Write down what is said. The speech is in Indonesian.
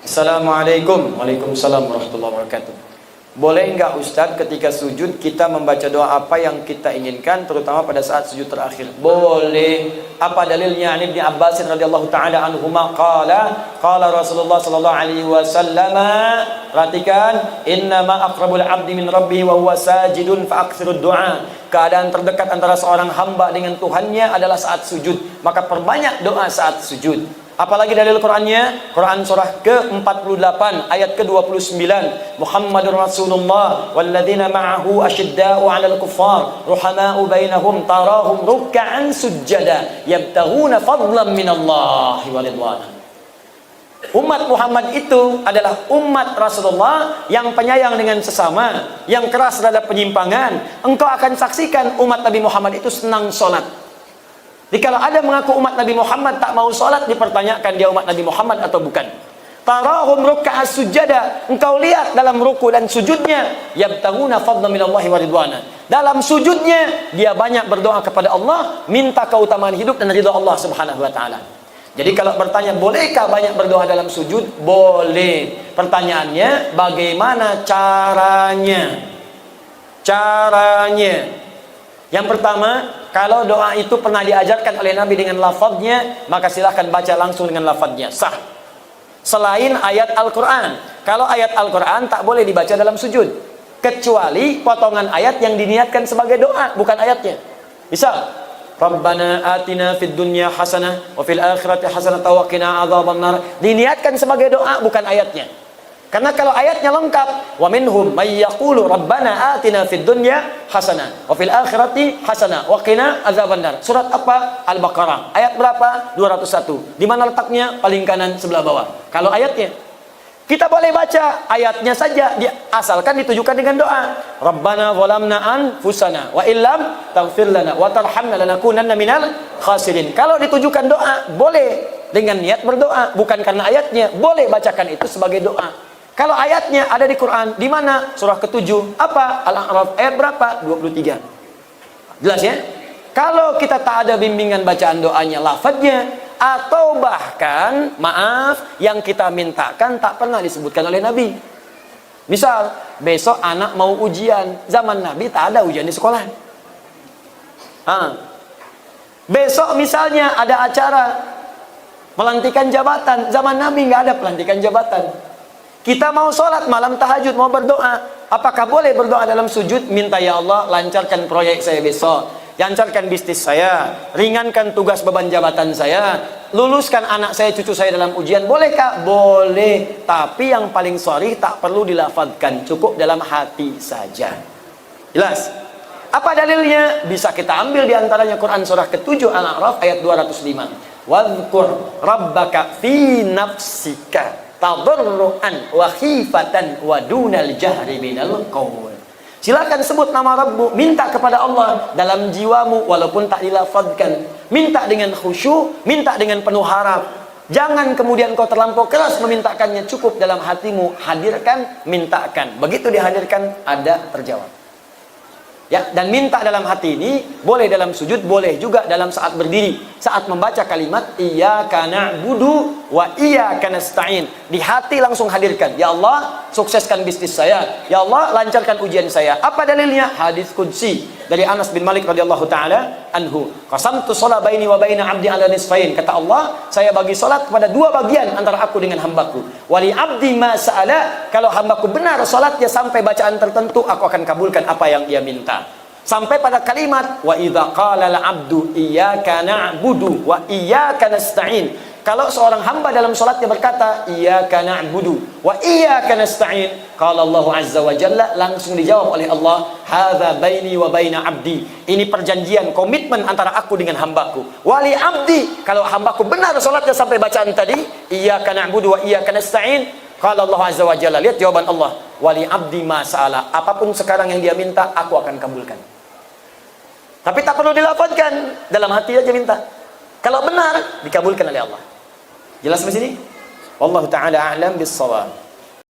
Assalamualaikum. Waalaikumsalam warahmatullahi wabarakatuh. Boleh enggak Ustadz ketika sujud kita membaca doa apa yang kita inginkan, terutama pada saat sujud terakhir? Boleh. Apa dalilnya? Ibnu Abbas radhiyallahu taala anhuma qala Rasulullah sallallahu alaihi wasallam, perhatikan, innama aqrabul abdi min rabbih wa huwa sajidun fa aktsirud du'a. Keadaan terdekat antara seorang hamba dengan Tuhannya adalah saat sujud, maka perbanyak doa saat sujud. Apalagi dalil Qur'annya? Quran surah ke-48 ayat ke-29. Muhammadur Rasulullah walladzina ma'ahu asyidda'u 'alal kuffar ruhama'u bainahum tarahum ruk'an sujada yabtaghuna fadlan minallahi wa ridwana. Umat Muhammad itu adalah umat Rasulullah yang penyayang dengan sesama, yang keras terhadap penyimpangan. Engkau akan saksikan umat Nabi Muhammad itu senang sholat. Jadi kalau ada mengaku umat Nabi Muhammad tak mau sholat, dipertanyakan dia umat Nabi Muhammad atau bukan. Tarahum ruk'a sujada, engkau lihat dalam ruku dan sujudnya, yabtaguna fadlan minallahi wa ridwana. Dalam sujudnya dia banyak berdoa kepada Allah, minta keutamaan hidup dan ridha Allah Subhanahu wa taala. Jadi kalau bertanya bolehkah banyak berdoa dalam sujud? Boleh. Pertanyaannya bagaimana caranya? Yang pertama, kalau doa itu pernah diajarkan oleh Nabi dengan lafadznya, maka silahkan baca langsung dengan lafadznya, sah. Selain ayat Al-Quran. Kalau ayat Al-Quran tak boleh dibaca dalam sujud, kecuali potongan ayat yang diniatkan sebagai doa, bukan ayatnya. Misal, Rabbana atina fid dunya hasanah wa fil akhirati hasanah wa qina adzabannar, diniatkan sebagai doa, bukan ayatnya. Karena kalau ayatnya lengkap, wa minhum may yaqulu rabbana atina fid dunya hasanah wa fil akhirati hasanah wa qina adzabannar. Surat apa? Al-Baqarah. Ayat berapa? 201. Di mana letaknya? Paling kanan sebelah bawah. Kalau ayatnya, kita boleh baca ayatnya saja, asalkan ditujukan dengan doa. Rabbana zalamna anfusana wa illam taghfir lana wa tarhamna lanakunanna minal khasirin. Kalau ditujukan doa, boleh dengan niat berdoa, bukan karena ayatnya. Boleh bacakan itu sebagai doa. Kalau ayatnya ada di Quran, di mana? Surah ke-7, apa? Al-A'raf, ayat berapa? 23. Jelas ya? Kalau kita tak ada bimbingan bacaan doanya, lafadznya, atau bahkan, maaf, yang kita mintakan tak pernah disebutkan oleh Nabi. Misal, besok anak mau ujian, zaman Nabi tak ada ujian di sekolah. Besok misalnya ada acara pelantikan jabatan, zaman Nabi nggak ada pelantikan jabatan. Kita mau sholat malam tahajud, mau berdoa, apakah boleh berdoa dalam sujud? Minta, ya Allah lancarkan proyek saya besok, lancarkan bisnis saya, ringankan tugas beban jabatan saya, luluskan anak saya, cucu saya dalam ujian. Bolehkah? Boleh. Tapi yang paling sharih tak perlu dilafadzkan, cukup dalam hati saja. Jelas? Apa dalilnya? Bisa kita ambil diantaranya Quran surah ke-7 Al-A'raf ayat 205. Wadhkur rabbaka fi nafsika tadarruan wa khifatan wa dunal jahri minal qaul. Silakan sebut nama Rabbu, minta kepada Allah dalam jiwamu walaupun tak dilafadzkan. Minta dengan khusyuk, minta dengan penuh harap. Jangan kemudian kau terlampau keras memintakannya, cukup dalam hatimu, hadirkan, mintakan. Begitu dihadirkan, ada terjawab. Ya, dan minta dalam hati ini boleh dalam sujud, boleh juga dalam saat berdiri, saat membaca kalimat iyyaka na'budu wa iyyaka nasta'in. Di hati langsung hadirkan, ya Allah sukseskan bisnis saya, ya Allah lancarkan ujian saya. Apa dalilnya? Hadis qudsi dari Anas bin Malik radhiyallahu taala anhu. Qasamtu shalah baini wa baina 'abdi 'ala nisfain. Kata Allah, saya bagi salat kepada dua bagian antara aku dengan hambaku. Wali 'abdi ma sa'ala, kalau hambaku benar salatnya sampai bacaan tertentu, aku akan kabulkan apa yang dia minta. Sampai pada kalimat wa idza qala al-'abdu iyyaka na'budu wa iyyaka nasta'in. Kalau seorang hamba dalam salatnya berkata iyyaka na'budu wa iyyaka nasta'in, qala Allah azza wa jalla, langsung dijawab oleh Allah, hadza baini wa baina 'abdi. Ini perjanjian, komitmen antara aku dengan hambaku. Wali 'abdi, kalau hambaku benar salatnya sampai bacaan tadi iyyaka na'budu wa iyyaka nasta'in, qala Allah azza wa jalla, lihat jawaban Allah, wali 'abdi ma sa'ala, apapun sekarang yang dia minta aku akan kabulkan. Tapi tak perlu dilafadzkan, dalam hati aja minta. Kalau benar, dikabulkan oleh Allah. Jelas di sini? Wallahu ta'ala a'lam bis-shawab.